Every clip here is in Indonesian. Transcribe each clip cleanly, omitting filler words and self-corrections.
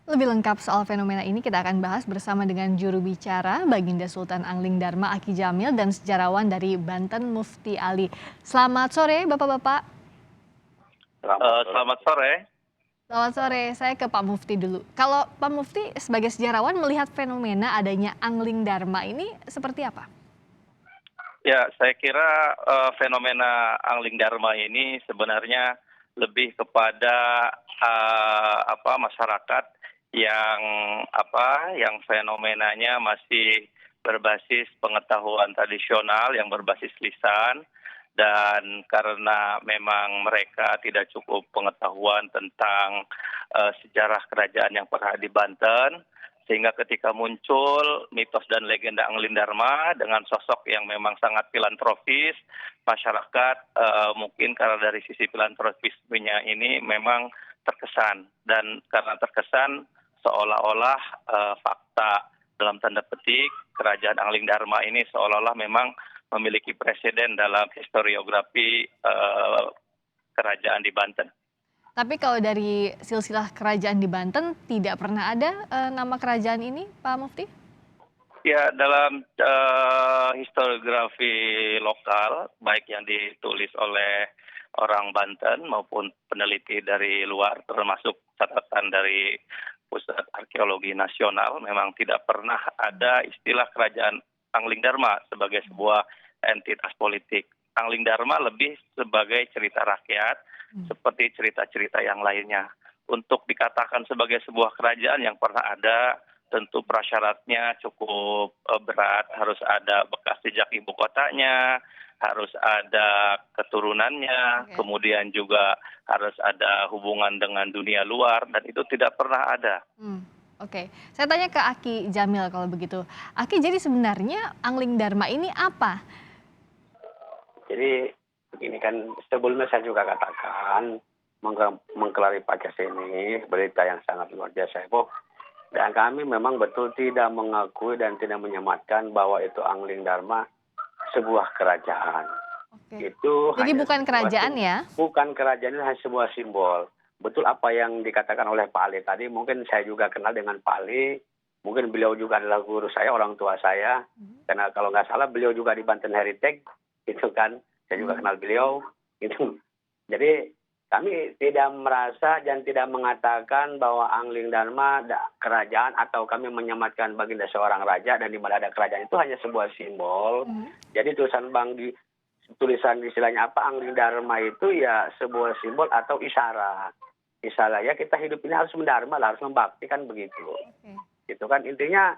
Lebih lengkap soal fenomena ini kita akan bahas bersama dengan juru bicara Baginda Sultan Angling Darma Aki Jamil dan sejarawan dari Banten Mufti Ali. Selamat sore Bapak-bapak. Selamat sore. Selamat sore, saya ke Pak Mufti dulu. Kalau Pak Mufti sebagai sejarawan melihat fenomena adanya Angling Darma ini seperti apa? Ya, saya kira fenomena Angling Dharma ini sebenarnya lebih kepada masyarakat yang yang fenomenanya masih berbasis pengetahuan tradisional yang berbasis lisan, dan karena memang mereka tidak cukup pengetahuan tentang sejarah kerajaan yang pernah di Banten, sehingga ketika muncul mitos dan legenda Angling Darma dengan sosok yang memang sangat filantropis, masyarakat mungkin karena dari sisi filantropismenya ini memang terkesan, dan karena terkesan seolah-olah fakta dalam tanda petik kerajaan Angling Darma ini seolah-olah memang memiliki presiden dalam historiografi kerajaan di Banten. Tapi kalau dari silsilah kerajaan di Banten tidak pernah ada nama kerajaan ini, Pak Mufti? Ya, dalam historiografi lokal, baik yang ditulis oleh orang Banten maupun peneliti dari luar, termasuk catatan dari Pusat Arkeologi Nasional, memang tidak pernah ada istilah kerajaan Angling Darma sebagai sebuah entitas politik. Angling Darma lebih sebagai cerita rakyat, seperti cerita-cerita yang lainnya. Untuk dikatakan sebagai sebuah kerajaan yang pernah ada, tentu prasyaratnya cukup berat. Harus ada bekas jejak ibu kotanya, harus ada keturunannya, kemudian juga harus ada hubungan dengan dunia luar, dan itu tidak pernah ada. Oke, saya tanya ke Aki Jamil kalau begitu. Aki, jadi sebenarnya Angling Darma ini apa? Jadi begini kan, sebelumnya saya juga katakan mengklarifikasi ini berita yang sangat luar biasa, Ibu. Dan kami memang betul tidak mengakui dan tidak menyematkan bahwa itu Angling Darma sebuah kerajaan. Oke. Itu jadi bukan kerajaan ya? Bukan kerajaan, itu hanya sebuah simbol. Betul apa yang dikatakan oleh Pak Ali tadi, mungkin saya juga kenal dengan Pak Ali, mungkin beliau juga adalah guru saya, orang tua saya, karena kalau nggak salah beliau juga di Banten Heritage, itu kan, saya juga kenal beliau, itu. Jadi kami tidak merasa dan tidak mengatakan bahwa Angling Darma kerajaan atau kami menyematkan baginda seorang raja dan di mana ada kerajaan, itu hanya sebuah simbol. Jadi tulisan istilahnya apa, Angling Darma itu ya sebuah simbol atau isyarat. Isyarat ya kita hidup ini harus mendarma lah, harus membakti kan begitu. Gitu kan, intinya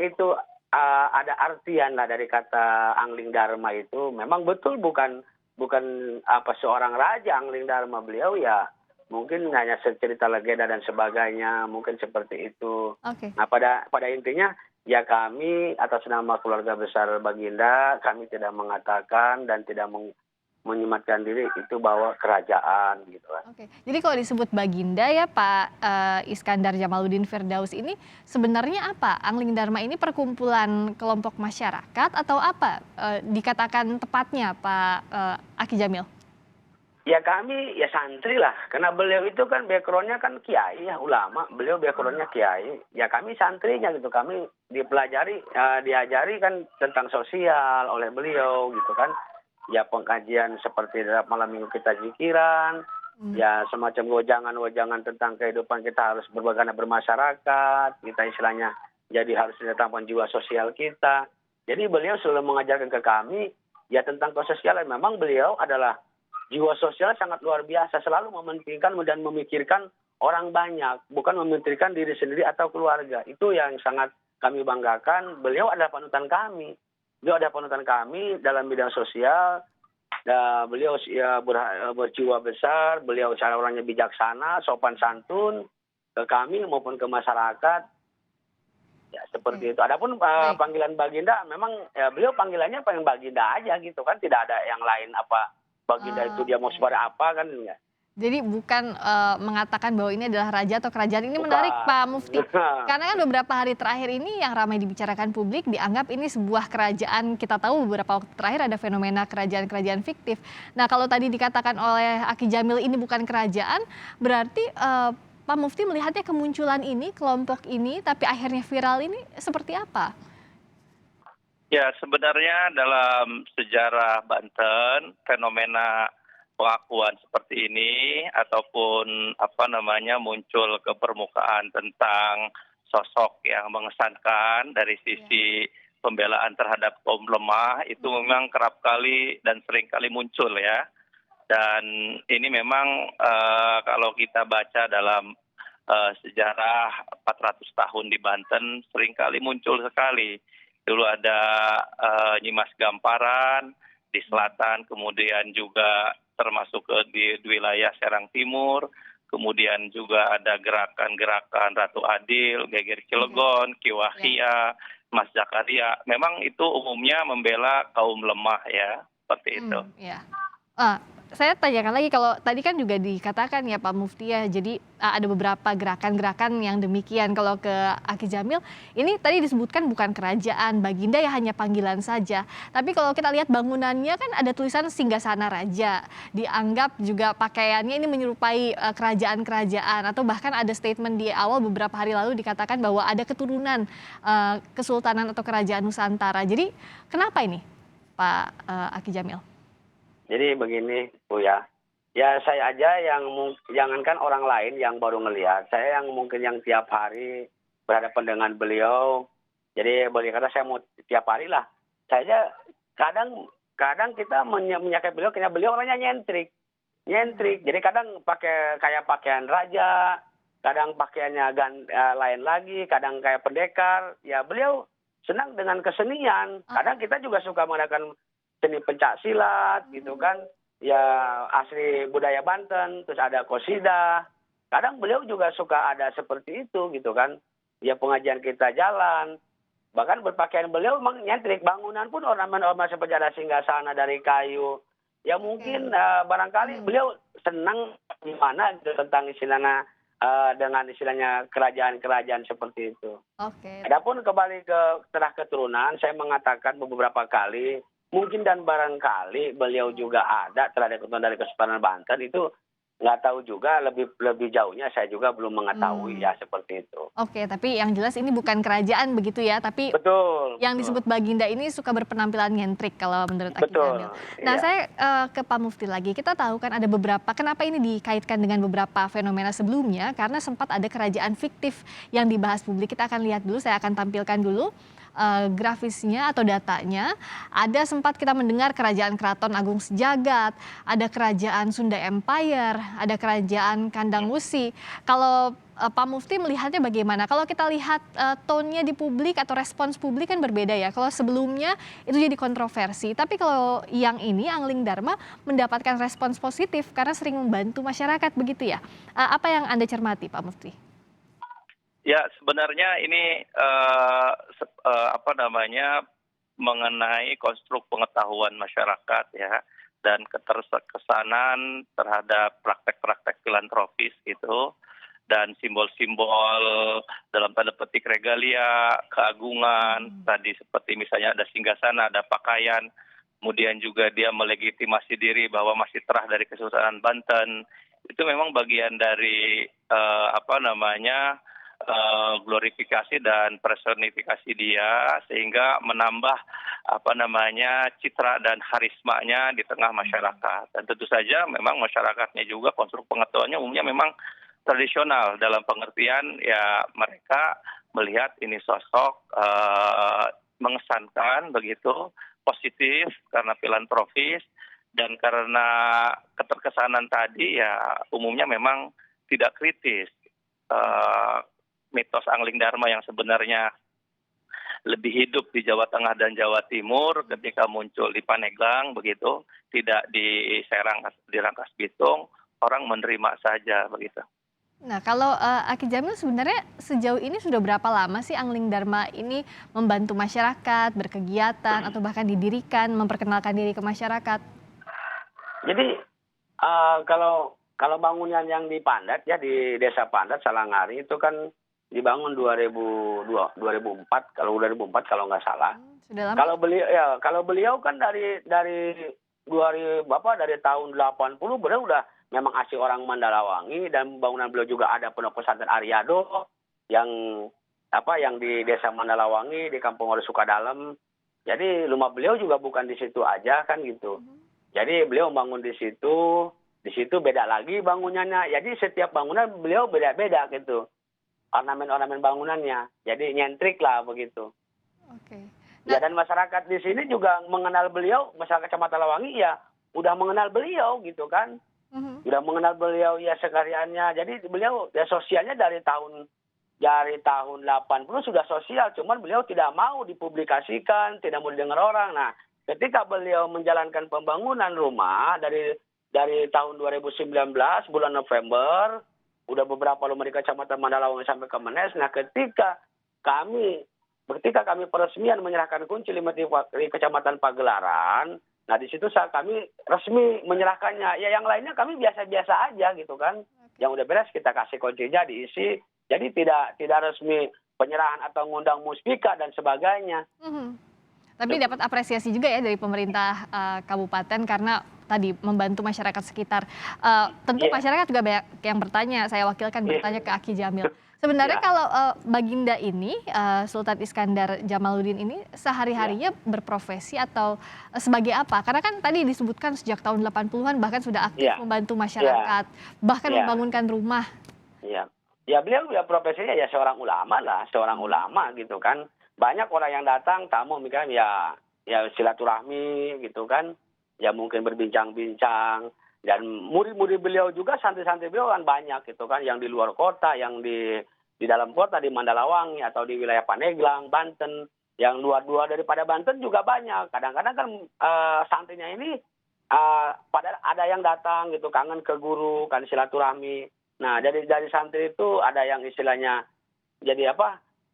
itu ada artian lah dari kata Angling Darma itu. Memang betul bukan seorang raja Angling Darma, beliau ya mungkin hanya cerita legenda dan sebagainya, mungkin seperti itu. Nah pada intinya ya kami atas nama keluarga besar Baginda, kami tidak mengatakan dan tidak menyematkan diri itu bahwa kerajaan gitu kan. Oke, jadi kalau disebut Baginda ya Pak Iskandar Jamaluddin Firdaus ini sebenarnya apa? Angling Darma ini perkumpulan kelompok masyarakat atau apa dikatakan tepatnya Pak Aki Jamil? Ya kami ya santri lah, karena beliau itu kan backgroundnya kan kiai ya, ulama, beliau backgroundnya kiai. Ya kami santrinya gitu, kami diajari kan tentang sosial oleh beliau gitu kan. Ya pengajian seperti dalam malam minggu kita zikiran, ya semacam wejangan-wejangan tentang kehidupan kita harus berbagaimana bermasyarakat, kita istilahnya jadi harus didatangkan jiwa sosial kita. Jadi beliau selalu mengajarkan ke kami ya tentang kesosialan. Memang beliau adalah jiwa sosial sangat luar biasa, selalu mementingkan dan memikirkan orang banyak, bukan memikirkan diri sendiri atau keluarga. Itu yang sangat kami banggakan, beliau adalah panutan kami. Beliau ada panutan kami dalam bidang sosial. Beliau berjiwa besar, beliau cara orangnya bijaksana, sopan santun ke kami maupun ke masyarakat. Ya seperti itu. Adapun panggilan Baginda, memang ya, beliau panggilannya pengen Baginda aja gitu kan, tidak ada yang lain apa Baginda itu dia mau sebagai apa kan ya. Jadi bukan mengatakan bahwa ini adalah raja atau kerajaan. Ini menarik Pak Mufti. Karena kan beberapa hari terakhir ini yang ramai dibicarakan publik dianggap ini sebuah kerajaan. Kita tahu beberapa waktu terakhir ada fenomena kerajaan-kerajaan fiktif. Nah kalau tadi dikatakan oleh Aki Jamil ini bukan kerajaan, berarti Pak Mufti melihatnya kemunculan ini, kelompok ini, tapi akhirnya viral ini seperti apa? Ya, sebenarnya dalam sejarah Banten, fenomena pengakuan seperti ini ataupun apa namanya muncul ke permukaan tentang sosok yang mengesankan dari Iya. sisi pembelaan terhadap kaum lemah itu memang kerap kali dan sering kali muncul ya. Dan ini memang kalau kita baca dalam sejarah 400 tahun di Banten seringkali muncul sekali. Dulu ada Nyimas Gamparan di selatan, kemudian juga termasuk di wilayah Serang Timur, kemudian juga ada gerakan-gerakan Ratu Adil, Geger Oke. Cilegon, Ki Ya. Wahia, Mas Zakaria. Memang itu umumnya membela kaum lemah ya, seperti itu. Ya. Ah, saya tanyakan lagi kalau tadi kan juga dikatakan ya Pak Mufti ya, jadi ada beberapa gerakan-gerakan yang demikian. Kalau ke Aki Jamil, ini tadi disebutkan bukan kerajaan, Baginda ya hanya panggilan saja. Tapi kalau kita lihat bangunannya kan ada tulisan Singgasana Raja, dianggap juga pakaiannya ini menyerupai kerajaan-kerajaan, atau bahkan ada statement di awal beberapa hari lalu dikatakan bahwa ada keturunan Kesultanan atau Kerajaan Nusantara. Jadi kenapa ini Pak Aki Jamil? Jadi begini, Bu ya. Ya saya aja yang jangankan orang lain yang baru ngelihat, saya yang mungkin yang tiap hari berhadapan dengan beliau. Jadi boleh kata saya mau tiap hari lah. Saya aja kadang kadang kita menyangka beliau karena beliau orangnya nyentrik. Nyentrik. Jadi kadang pakai kayak pakaian raja, kadang pakaiannya lain lagi, kadang kayak pendekar. Ya beliau senang dengan kesenian. Kadang kita juga suka mengadakan seni pencak silat gitu kan, ya asli budaya Banten, terus ada kosida. Kadang beliau juga suka ada seperti itu gitu kan, ya pengajian kita jalan. Bahkan berpakaian beliau memang nyentrik, bangunan pun ornamen-ornamen seperti ada singgasana dari kayu. Ya mungkin barangkali beliau senang gimana gitu tentang istilahnya dengan istilahnya kerajaan-kerajaan seperti itu. Oke. Adapun kembali ke terah keturunan, saya mengatakan beberapa kali, mungkin dan barangkali beliau juga ada terhadap keturunan dari Kesultanan Banten itu nggak tahu juga lebih jauhnya saya juga belum mengetahui Hmm. ya seperti itu. Oke, tapi yang jelas ini bukan kerajaan begitu ya, tapi Betul, yang betul, disebut Baginda ini suka berpenampilan nyentrik kalau menurut Aki Jamil. betul, Nah, iya. saya ke Pak Mufti lagi. Kita tahu kan ada beberapa, kenapa ini dikaitkan dengan beberapa fenomena sebelumnya, karena sempat ada kerajaan fiktif yang dibahas publik. Kita akan lihat dulu, saya akan tampilkan dulu grafisnya atau datanya. Ada sempat kita mendengar kerajaan Keraton Agung Sejagat, ada kerajaan Sunda Empire, ada kerajaan Kandang Wusi. Kalau Pak Mufti melihatnya bagaimana? Kalau kita lihat tone-nya di publik atau respons publik kan berbeda ya. Kalau sebelumnya itu jadi kontroversi, tapi kalau yang ini Angling Dharma mendapatkan respons positif karena sering membantu masyarakat begitu ya. Apa yang Anda cermati Pak Mufti? Ya, sebenarnya ini apa namanya mengenai konstruk pengetahuan masyarakat ya dan keterkesanan terhadap praktek-praktek filantropis gitu dan simbol-simbol dalam tanda petik regalia, keagungan, tadi seperti misalnya ada singgasana, ada pakaian, kemudian juga dia melegitimasi diri bahwa masih terah dari Kesultanan Banten. Itu memang bagian dari apa namanya glorifikasi dan personifikasi dia sehingga menambah apa namanya citra dan harismanya di tengah masyarakat. Dan tentu saja memang masyarakatnya juga konstruk pengetahuannya umumnya memang tradisional dalam pengertian ya mereka melihat ini sosok mengesankan begitu positif karena filantropis dan karena keterkesanan tadi ya umumnya memang tidak kritis. Mitos Angling Dharma yang sebenarnya lebih hidup di Jawa Tengah dan Jawa Timur ketika muncul di Paneglang begitu, tidak di Serang di Rangkas Bitung, orang menerima saja begitu. Nah, kalau Aki Jamil sebenarnya sejauh ini sudah berapa lama sih Angling Dharma ini membantu masyarakat, berkegiatan, atau bahkan didirikan, memperkenalkan diri ke masyarakat? Jadi kalau bangunan yang di Pandat ya di Desa Pandat Salangari itu kan dibangun 2004 kalau 2004 kalau nggak salah. Sudah lama? Kalau beliau kan dari tahun 80 beliau udah memang asli orang Mandalawangi, dan bangunan beliau juga ada Pondok Pesantren Aryado yang yang di Desa Mandalawangi di Kampung Waru Sukadalem. Jadi rumah beliau juga bukan di situ aja kan gitu. Jadi beliau bangun di situ beda lagi bangunannya. Jadi setiap bangunan beliau beda-beda gitu. Ornamen-ornamen bangunannya. Jadi nyentrik lah begitu. Oke. Ya, dan masyarakat di sini juga mengenal beliau, masyarakat Kecamatan Lawangi ya udah mengenal beliau gitu kan. Udah mengenal beliau ya sekaliannya. Jadi beliau ya sosialnya dari tahun 80 sudah sosial, cuman beliau tidak mau dipublikasikan, tidak mau didengar orang. Nah, ketika beliau menjalankan pembangunan rumah dari tahun 2019 bulan November, udah beberapa rumah di Kecamatan Mandalawangi sampai ke Menes. Nah, ketika kami peresmian menyerahkan kunci di Kecamatan Pagelaran, nah di situ kami resmi menyerahkannya. Ya yang lainnya kami biasa-biasa aja gitu kan. Yang udah beres kita kasih kuncinya diisi. Jadi tidak resmi penyerahan atau ngundang muspika dan sebagainya. Tapi dapat apresiasi juga ya dari pemerintah kabupaten karena tadi membantu masyarakat sekitar. Tentu masyarakat juga banyak yang bertanya, saya wakilkan bertanya ke Aki Jamil. Sebenarnya kalau Baginda ini, Sultan Iskandar Jamaluddin ini sehari-harinya berprofesi atau sebagai apa? Karena kan tadi disebutkan sejak tahun 80-an bahkan sudah aktif membantu masyarakat, bahkan membangunkan rumah. Iya. Ya beliau ya profesinya ya seorang ulama gitu kan. Banyak orang yang datang tamu mikirnya ya silaturahmi gitu kan. Ya mungkin berbincang-bincang, dan murid-murid beliau juga, santri-santri beliau kan banyak gitu kan, yang di luar kota, yang di dalam kota di Mandalawangi atau di wilayah Pandeglang, Banten, yang luar daripada Banten juga banyak. Kadang-kadang kan santrinya ini pada ada yang datang gitu kangen ke guru kan silaturahmi. Nah, dari santri itu ada yang istilahnya jadi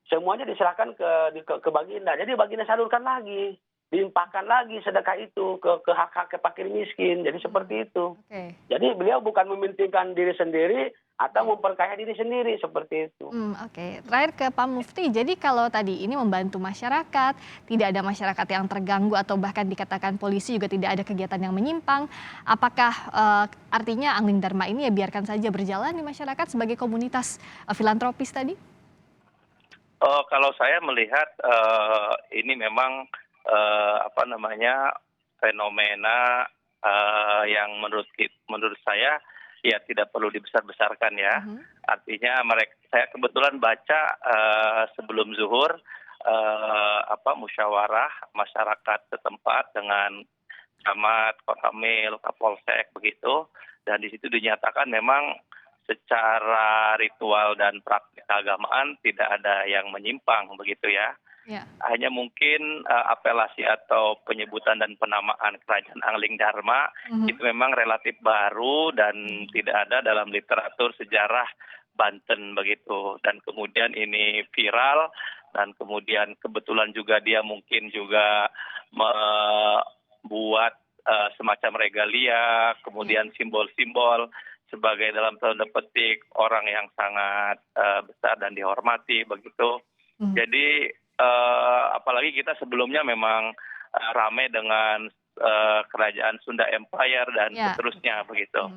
semuanya diserahkan ke Baginda. Jadi Baginda salurkan lagi, dilimpahkan lagi sedekah itu ke hak-hak fakir miskin. Jadi seperti itu. Jadi beliau bukan mementingkan diri sendiri atau memperkaya diri sendiri seperti itu. Terakhir ke Pak Mufti. Jadi kalau tadi ini membantu masyarakat, tidak ada masyarakat yang terganggu atau bahkan dikatakan polisi juga tidak ada kegiatan yang menyimpang. Apakah artinya Angling Dharma ini ya biarkan saja berjalan di masyarakat sebagai komunitas filantropis tadi? Kalau saya melihat ini memang fenomena yang menurut saya ya tidak perlu dibesar-besarkan ya. Artinya saya kebetulan baca sebelum zuhur musyawarah masyarakat setempat dengan camat, Koramil, Kapolsek begitu, dan di situ dinyatakan memang secara ritual dan praktik keagamaan tidak ada yang menyimpang begitu ya. Hanya mungkin apelasi atau penyebutan dan penamaan Kerajaan Angling Dharma itu memang relatif baru dan tidak ada dalam literatur sejarah Banten begitu. Dan kemudian ini viral dan kemudian kebetulan juga dia mungkin juga membuat semacam regalia, kemudian simbol-simbol sebagai dalam tanda petik orang yang sangat besar dan dihormati begitu. Jadi apalagi kita sebelumnya memang ramai dengan kerajaan Sunda Empire dan seterusnya begitu.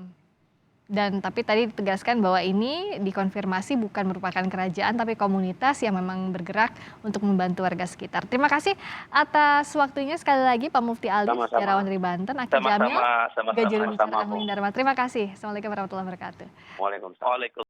Dan tapi tadi ditegaskan bahwa ini dikonfirmasi bukan merupakan kerajaan tapi komunitas yang memang bergerak untuk membantu warga sekitar. Terima kasih atas waktunya sekali lagi Pak Mufti Ali, sejarawan dari Banten, Aki Jamil, juga juru bicara Angling Dharma. Terima kasih. Assalamualaikum warahmatullahi wabarakatuh. Waalaikumsalam.